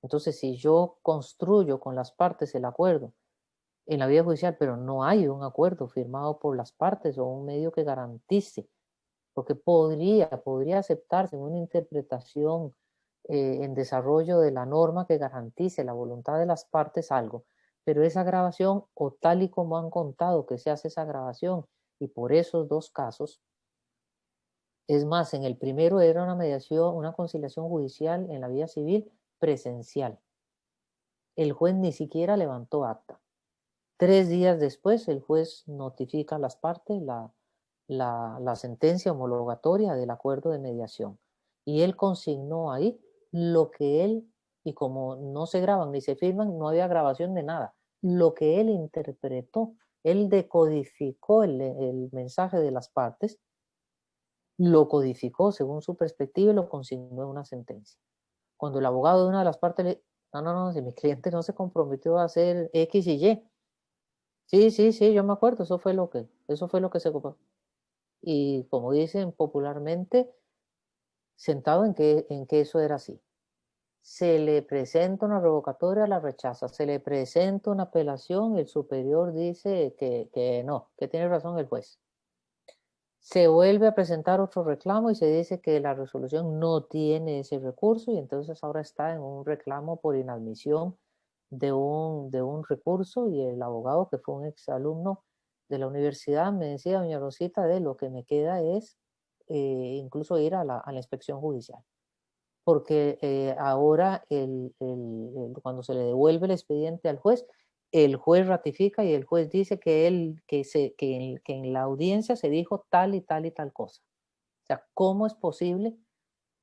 Entonces, si yo construyo con las partes el acuerdo en la vía judicial, pero no hay un acuerdo firmado por las partes o un medio que garantice, porque podría aceptarse una interpretación en desarrollo de la norma que garantice la voluntad de las partes algo, pero esa grabación, o tal y como han contado que se hace esa grabación, y por esos dos casos, Es más, en el primero era una mediación, una conciliación judicial en la vía civil presencial. El juez ni siquiera levantó acta. 3 días después, el juez notifica a las partes la sentencia homologatoria del acuerdo de mediación. Y él consignó ahí lo que él, y como no se graban ni se firman, no había grabación de nada, lo que él interpretó, él decodificó el mensaje de las partes, lo codificó según su perspectiva y lo consignó en una sentencia. Cuando el abogado de una de las partes le no, si mi cliente no se comprometió a hacer X y Y. Sí, yo me acuerdo, eso fue lo que se ocupó. Y como dicen popularmente, sentado en que eso era así. Se le presenta una revocatoria, la rechaza. Se le presenta una apelación, el superior dice que no, que tiene razón el juez. Se vuelve a presentar otro reclamo y se dice que la resolución no tiene ese recurso y entonces ahora está en un reclamo por inadmisión de un recurso y el abogado, que fue un exalumno de la universidad, me decía, doña Rosita, de lo que me queda es incluso ir a la inspección judicial. Porque ahora cuando se le devuelve el expediente al juez, el juez ratifica y el juez dice que en la audiencia se dijo tal y tal y tal cosa. O sea, ¿cómo es posible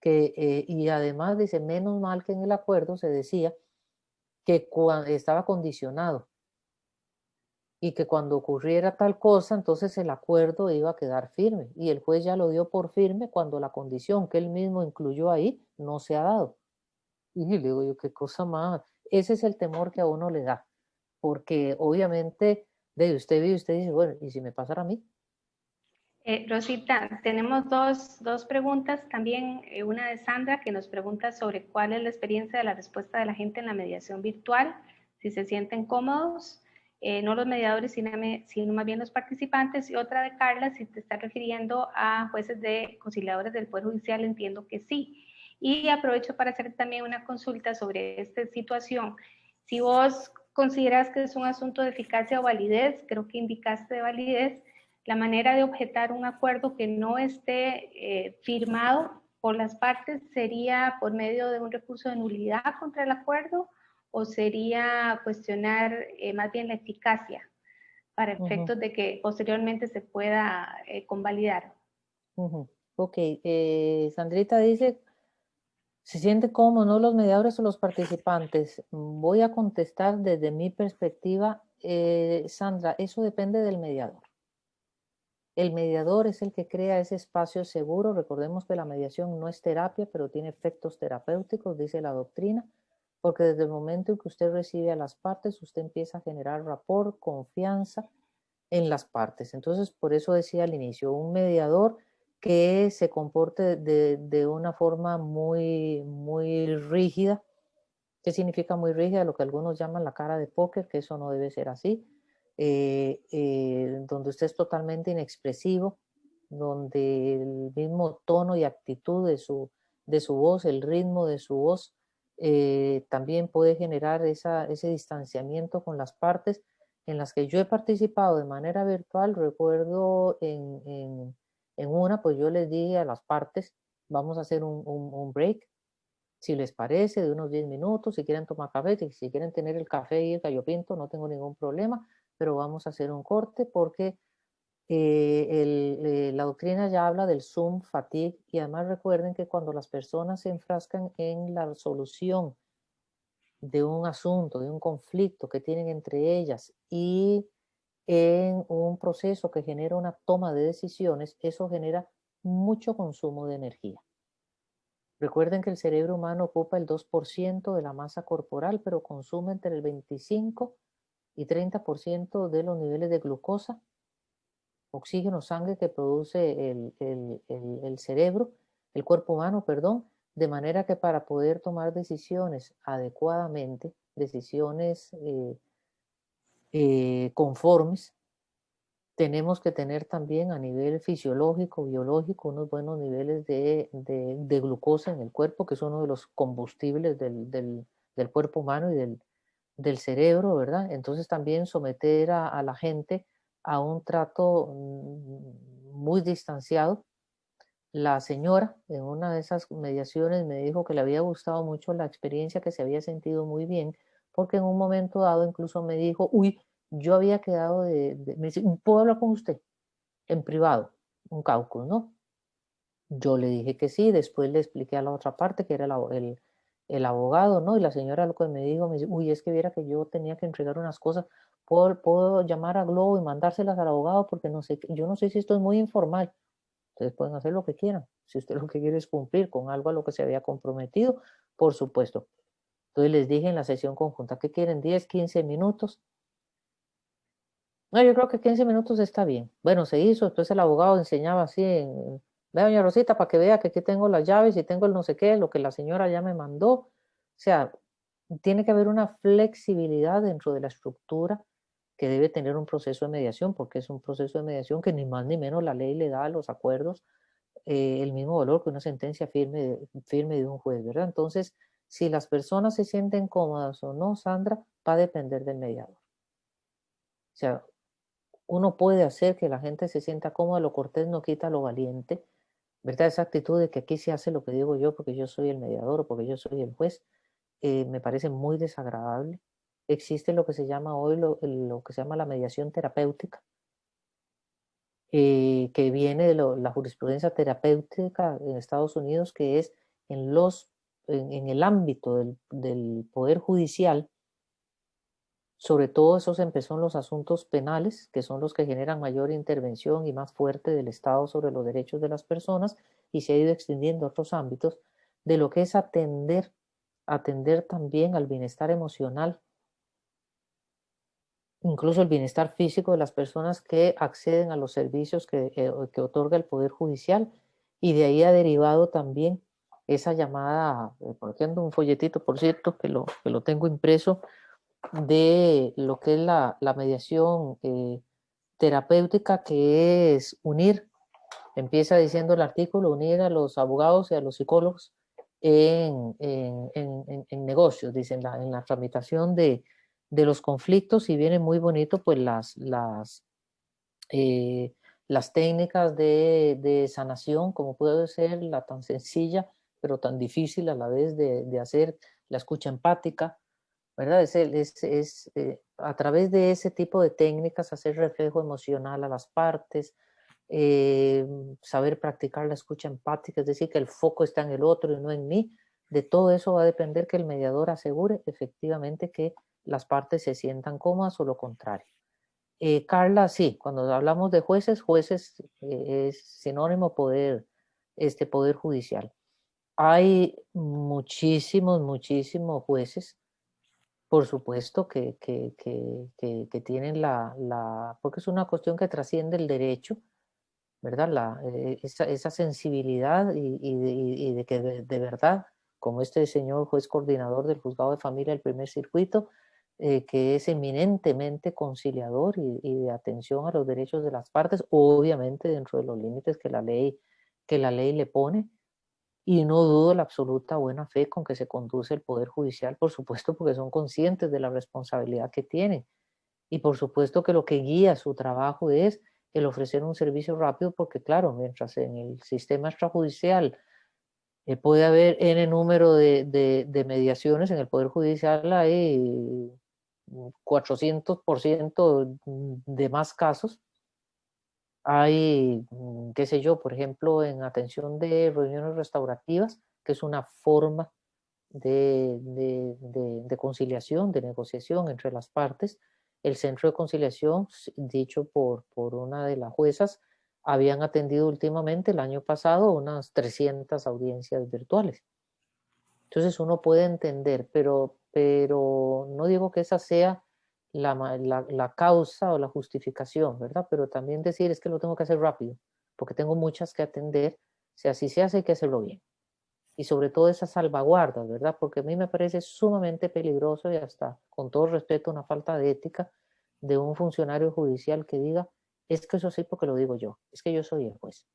y además dice, menos mal que en el acuerdo se decía que estaba condicionado y que cuando ocurriera tal cosa, entonces el acuerdo iba a quedar firme y el juez ya lo dio por firme cuando la condición que él mismo incluyó ahí no se ha dado? Y le digo yo, qué cosa más. Ese es el temor que a uno le da, porque obviamente de usted vive, usted dice, bueno, ¿y si me pasara a mí? Rosita, tenemos dos preguntas también, una de Sandra que nos pregunta sobre cuál es la experiencia de la respuesta de la gente en la mediación virtual, si se sienten cómodos, no los mediadores, sino más bien los participantes, y otra de Carla, si te estás refiriendo a jueces de conciliadores del Poder Judicial, entiendo que sí. Y aprovecho para hacer también una consulta sobre esta situación. Si vos consideras que es un asunto de eficacia o validez, creo que indicaste de validez, la manera de objetar un acuerdo que no esté firmado por las partes sería por medio de un recurso de nulidad contra el acuerdo o sería cuestionar más bien la eficacia para efectos de que posteriormente se pueda convalidar. Ok, Sandrita dice, ¿se siente cómodo, no los mediadores o los participantes? Voy a contestar desde mi perspectiva. Sandra, eso depende del mediador. El mediador es el que crea ese espacio seguro. Recordemos que la mediación no es terapia, pero tiene efectos terapéuticos, dice la doctrina, porque desde el momento en que usted recibe a las partes, usted empieza a generar rapport, confianza en las partes. Entonces, por eso decía al inicio, un mediador que se comporte de una forma muy, muy rígida. ¿Qué significa muy rígida? Lo que algunos llaman la cara de póker, que eso no debe ser así. Donde usted es totalmente inexpresivo, donde el mismo tono y actitud de su voz, el ritmo de su voz, también puede generar ese distanciamiento con las partes en las que yo he participado de manera virtual. Recuerdo en una, pues yo les dije a las partes, vamos a hacer un break, si les parece, de unos 10 minutos, si quieren tomar café, si quieren tener el café y el gallo pinto, no tengo ningún problema, pero vamos a hacer un corte porque la doctrina ya habla del Zoom fatigue y además recuerden que cuando las personas se enfrascan en la solución de un asunto, de un conflicto que tienen entre ellas y en un proceso que genera una toma de decisiones, eso genera mucho consumo de energía. Recuerden que el cerebro humano ocupa el 2% de la masa corporal, pero consume entre el 25 y 30% de los niveles de glucosa, oxígeno, sangre que produce el cerebro, el cuerpo humano, perdón, de manera que para poder tomar decisiones adecuadamente, decisiones conformes, tenemos que tener también a nivel fisiológico, biológico, unos buenos niveles de glucosa en el cuerpo, que es uno de los combustibles del cuerpo humano y del cerebro, ¿verdad? Entonces también someter a la gente a un trato muy distanciado La señora en una de esas mediaciones me dijo que le había gustado mucho la experiencia, que se había sentido muy bien, porque en un momento dado incluso me dijo, uy, yo había quedado me dice, ¿puedo hablar con usted? En privado, un caucus, ¿no? Yo le dije que sí, después le expliqué a la otra parte que era el abogado, ¿no? Y la señora lo que me dijo, me dice, uy, es que viera que yo tenía que entregar unas cosas, puedo llamar a Globo y mandárselas al abogado porque no sé, yo no sé si esto es muy informal. Ustedes pueden hacer lo que quieran. Si usted lo que quiere es cumplir con algo a lo que se había comprometido, por supuesto. Entonces les dije en la sesión conjunta, ¿qué quieren? 10, 15 minutos. No, yo creo que 15 minutos está bien. Bueno, se hizo, entonces el abogado enseñaba así, vea, doña Rosita, para que vea que aquí tengo las llaves y tengo el no sé qué, lo que la señora ya me mandó. O sea, tiene que haber una flexibilidad dentro de la estructura que debe tener un proceso de mediación, porque es un proceso de mediación que ni más ni menos la ley le da a los acuerdos el mismo valor que una sentencia firme de un juez, ¿verdad? Entonces, si las personas se sienten cómodas o no, Sandra, va a depender del mediador. O sea, uno puede hacer que la gente se sienta cómoda, lo cortés no quita lo valiente, ¿verdad? Esa actitud de que aquí se hace lo que digo yo porque yo soy el mediador o porque yo soy el juez, me parece muy desagradable. Existe lo que se llama hoy lo que se llama la mediación terapéutica, que viene de la jurisprudencia terapéutica en Estados Unidos, que es en el ámbito del Poder Judicial. Sobre todo eso se empezó en los asuntos penales, que son los que generan mayor intervención y más fuerte del Estado sobre los derechos de las personas, y se ha ido extendiendo a otros ámbitos, de lo que es atender también al bienestar emocional, incluso el bienestar físico de las personas que acceden a los servicios que otorga el Poder Judicial, y de ahí ha derivado también esa llamada, por aquí ando un folletito, por cierto, que lo tengo impreso, de lo que es la mediación terapéutica, que es unir, empieza diciendo el artículo, unir a los abogados y a los psicólogos en negocios, dicen, en la tramitación de los conflictos, y viene muy bonito pues eh, las técnicas de sanación, como puede ser la tan sencilla, pero tan difícil a la vez de hacer la escucha empática, ¿verdad? A través de ese tipo de técnicas hacer reflejo emocional a las partes, eh, saber practicar la escucha empática, es decir, que el foco está en el otro y no en mí. De todo eso va a depender que el mediador asegure efectivamente que las partes se sientan cómodas o lo contrario. Carla, sí, cuando hablamos de jueces es sinónimo poder judicial. Hay muchísimos jueces, por supuesto, que tienen porque es una cuestión que trasciende el derecho, ¿verdad? Esa sensibilidad y de que de verdad, como este señor juez coordinador del juzgado de familia del primer circuito, que es eminentemente conciliador y de atención a los derechos de las partes, obviamente dentro de los límites que la ley le pone. Y no dudo la absoluta buena fe con que se conduce el Poder Judicial, por supuesto, porque son conscientes de la responsabilidad que tienen. Y por supuesto que lo que guía su trabajo es el ofrecer un servicio rápido, porque claro, mientras en el sistema extrajudicial puede haber N número de mediaciones, en el Poder Judicial hay 400% de más casos. Hay, qué sé yo, por ejemplo, en atención de reuniones restaurativas, que es una forma de conciliación, de negociación entre las partes. El centro de conciliación, dicho por una de las juezas, habían atendido últimamente el año pasado unas 300 audiencias virtuales. Entonces uno puede entender, pero no digo que esa sea la causa o la justificación, ¿verdad? Pero también decir es que lo tengo que hacer rápido, porque tengo muchas que atender. Si así se hace, hay que hacerlo bien. Y sobre todo esas salvaguardas, ¿verdad? Porque a mí me parece sumamente peligroso, y hasta, con todo respeto, una falta de ética de un funcionario judicial que diga, es que eso sí porque lo digo yo, es que yo soy el juez.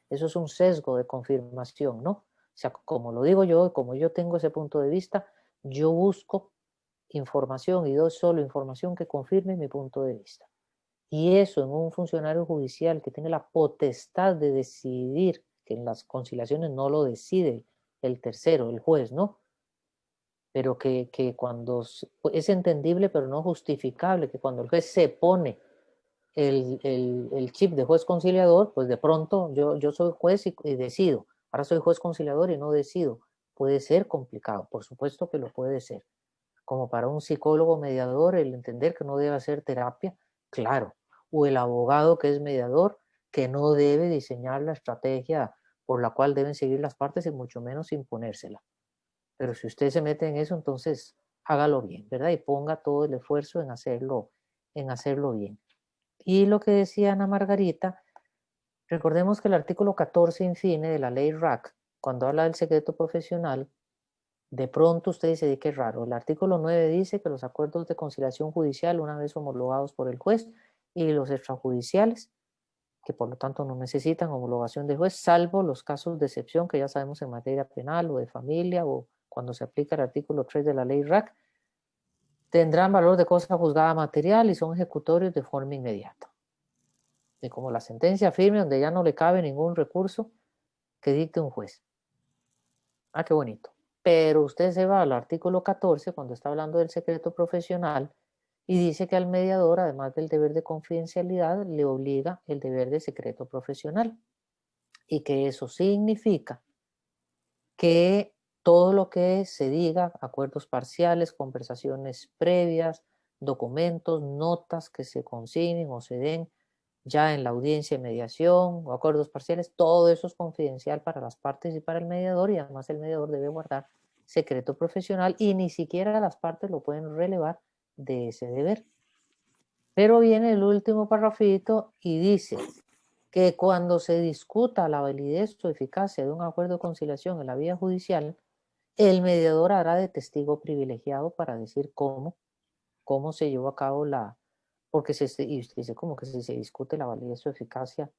Eso es un sesgo de confirmación, ¿no? O sea, como lo digo yo, como yo tengo ese punto de vista, yo busco información y doy solo información que confirme mi punto de vista. Y eso en un funcionario judicial que tiene la potestad de decidir, que en las conciliaciones no lo decide el tercero, el juez, ¿no? Pero que cuando es entendible pero no justificable, que cuando el juez se pone el chip de juez conciliador, pues de pronto yo soy juez y decido, ahora soy juez conciliador y no decido. Puede ser complicado, por supuesto que lo puede ser. Como para un psicólogo mediador, el entender que no debe hacer terapia, claro. O el abogado que es mediador, que no debe diseñar la estrategia por la cual deben seguir las partes y mucho menos imponérsela. Pero si usted se mete en eso, entonces hágalo bien, ¿verdad? Y ponga todo el esfuerzo en hacerlo bien. Y lo que decía Ana Margarita, recordemos que el artículo 14 infine de la ley RAC, cuando habla del secreto profesional, de pronto usted dice, qué raro, el artículo 9 dice que los acuerdos de conciliación judicial, una vez homologados por el juez, y los extrajudiciales, que por lo tanto no necesitan homologación del juez, salvo los casos de excepción que ya sabemos en materia penal o de familia o cuando se aplica el artículo 3 de la ley RAC, tendrán valor de cosa juzgada material y son ejecutorios de forma inmediata. De como la sentencia firme donde ya no le cabe ningún recurso que dicte un juez. Ah, qué bonito. Pero usted se va al artículo 14 cuando está hablando del secreto profesional y dice que al mediador, además del deber de confidencialidad, le obliga el deber de secreto profesional. Y que eso significa que todo lo que se diga, acuerdos parciales, conversaciones previas, documentos, notas que se consignen o se den ya en la audiencia de mediación o acuerdos parciales, todo eso es confidencial para las partes y para el mediador y además el mediador debe guardar secreto profesional y ni siquiera las partes lo pueden relevar de ese deber. Pero viene el último parrafito y dice que cuando se discuta la validez o eficacia de un acuerdo de conciliación en la vía judicial, el mediador hará de testigo privilegiado para decir cómo se llevó a cabo porque y usted dice como que si se discute la validez o eficacia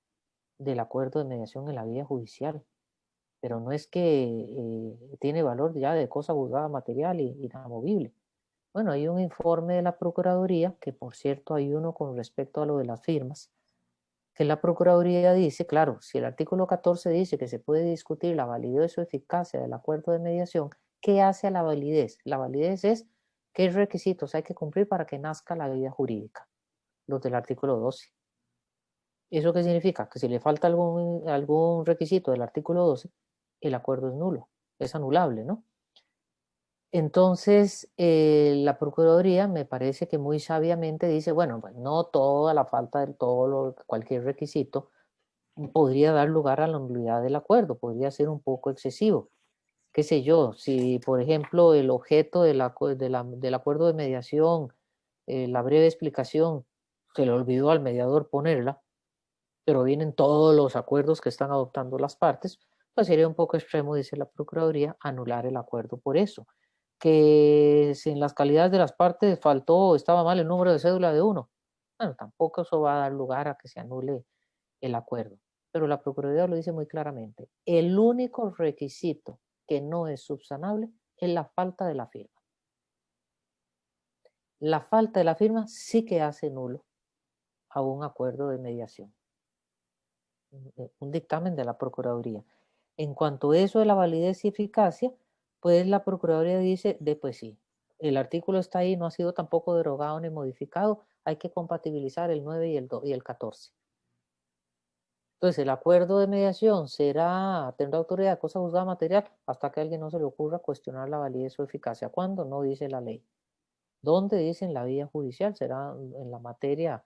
del acuerdo de mediación en la vía judicial, pero no es que tiene valor ya de cosa juzgada material y inamovible. Bueno, hay un informe de la Procuraduría, que por cierto hay uno con respecto a lo de las firmas, que la Procuraduría dice, claro, si el artículo 14 dice que se puede discutir la validez o eficacia del acuerdo de mediación, ¿qué hace a la validez? La validez es qué requisitos hay que cumplir para que nazca la vida jurídica, los del artículo 12. ¿Eso qué significa? Que si le falta algún requisito del artículo 12, el acuerdo es nulo, es anulable, ¿no? Entonces, la Procuraduría me parece que muy sabiamente dice, bueno, pues no toda la falta de cualquier requisito podría dar lugar a la nulidad del acuerdo, podría ser un poco excesivo. Qué sé yo, si por ejemplo el objeto del acuerdo de mediación, la breve explicación, se le olvidó al mediador ponerla, pero vienen todos los acuerdos que están adoptando las partes, pues sería un poco extremo, dice la Procuraduría, anular el acuerdo por eso. Que si en las calidades de las partes faltó o estaba mal el número de cédula de uno, bueno, tampoco eso va a dar lugar a que se anule el acuerdo. Pero la Procuraduría lo dice muy claramente. El único requisito que no es subsanable es la falta de la firma. La falta de la firma sí que hace nulo a un acuerdo de mediación. Un dictamen de la Procuraduría. En cuanto a eso de la validez y eficacia, pues la Procuraduría dice, pues sí, el artículo está ahí, no ha sido tampoco derogado ni modificado, hay que compatibilizar el 9 y el 14. Entonces, el acuerdo de mediación tendrá autoridad de cosa juzgada material hasta que a alguien no se le ocurra cuestionar la validez o eficacia. ¿Cuándo? No dice la ley. ¿Dónde dice en la vía judicial? Será en la materia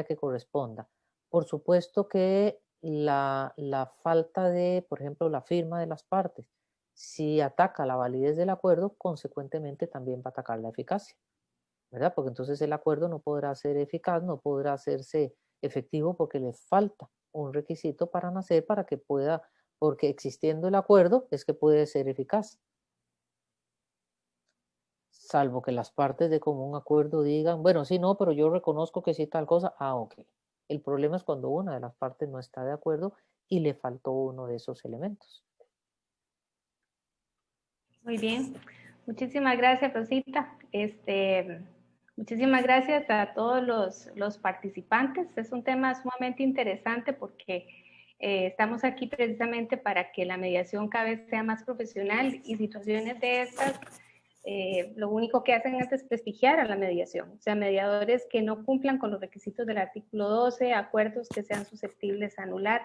que corresponda. Por supuesto que la falta de, por ejemplo, la firma de las partes, si ataca la validez del acuerdo, consecuentemente también va a atacar la eficacia, ¿verdad? Porque entonces el acuerdo no podrá ser eficaz, no podrá hacerse efectivo porque le falta un requisito para nacer, para que pueda, porque existiendo el acuerdo es que puede ser eficaz. Salvo que las partes de común acuerdo digan, bueno, sí, no, pero yo reconozco que sí tal cosa. Ah, ok. El problema es cuando una de las partes no está de acuerdo y le faltó uno de esos elementos. Muy bien. Muchísimas gracias, Rosita. Muchísimas gracias a todos los participantes. Es un tema sumamente interesante porque estamos aquí precisamente para que la mediación cada vez sea más profesional y situaciones de estas lo único que hacen es desprestigiar a la mediación. O sea, mediadores que no cumplan con los requisitos del artículo 12, acuerdos que sean susceptibles a anular,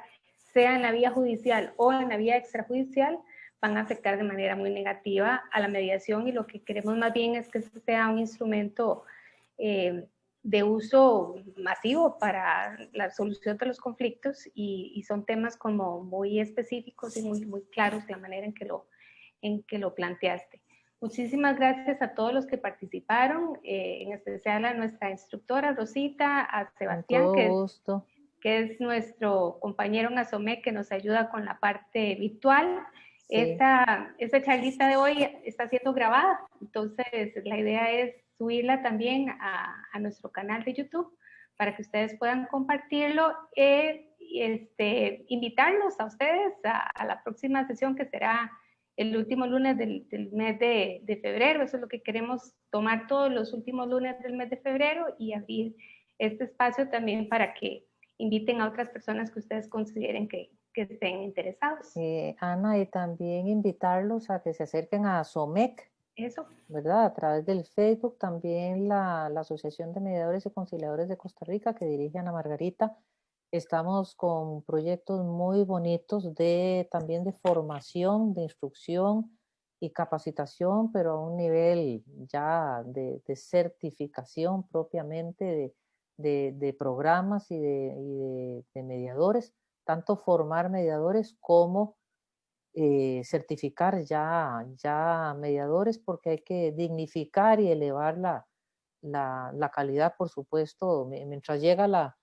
sea en la vía judicial o en la vía extrajudicial, van a afectar de manera muy negativa a la mediación y lo que queremos más bien es que este sea un instrumento de uso masivo para la solución de los conflictos y son temas como muy específicos y muy claros de la manera en que lo planteaste. Muchísimas gracias a todos los que participaron, en especial a nuestra instructora Rosita, a Sebastián, que es nuestro compañero en Asomec que nos ayuda con la parte virtual. Sí. Esta charlita de hoy está siendo grabada, entonces la idea es subirla también a nuestro canal de YouTube para que ustedes puedan compartirlo invitarlos a ustedes a la próxima sesión que será el último lunes del mes de febrero. Eso es lo que queremos, tomar todos los últimos lunes del mes de febrero y abrir este espacio también para que inviten a otras personas que ustedes consideren que estén interesados. Ana, y también invitarlos a que se acerquen a SOMEC. Eso. ¿Verdad? A través del Facebook, también la Asociación de Mediadores y Conciliadores de Costa Rica, que dirige Ana Margarita. Estamos con proyectos muy bonitos también de formación, de instrucción y capacitación, pero a un nivel ya de certificación propiamente de programas y de mediadores, tanto formar mediadores como certificar ya mediadores, porque hay que dignificar y elevar la calidad, por supuesto, mientras llega la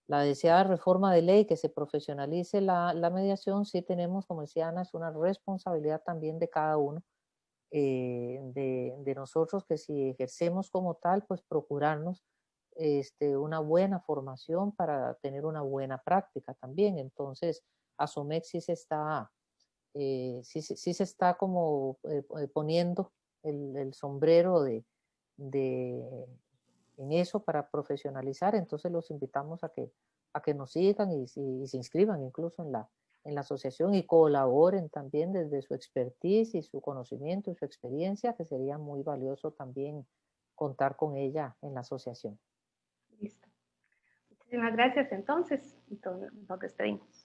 deseada reforma de ley que se profesionalice la mediación. Sí tenemos, como decía Ana, es una responsabilidad también de cada uno, de nosotros, que si ejercemos como tal, pues procurarnos una buena formación para tener una buena práctica también. Entonces, ASOMEC sí se está como poniendo el sombrero en eso para profesionalizar. Entonces los invitamos a que nos sigan y se inscriban incluso en la asociación y colaboren también desde su expertise y su conocimiento y su experiencia, que sería muy valioso también contar con ella en la asociación. Listo. Muchísimas gracias entonces. Nos despedimos.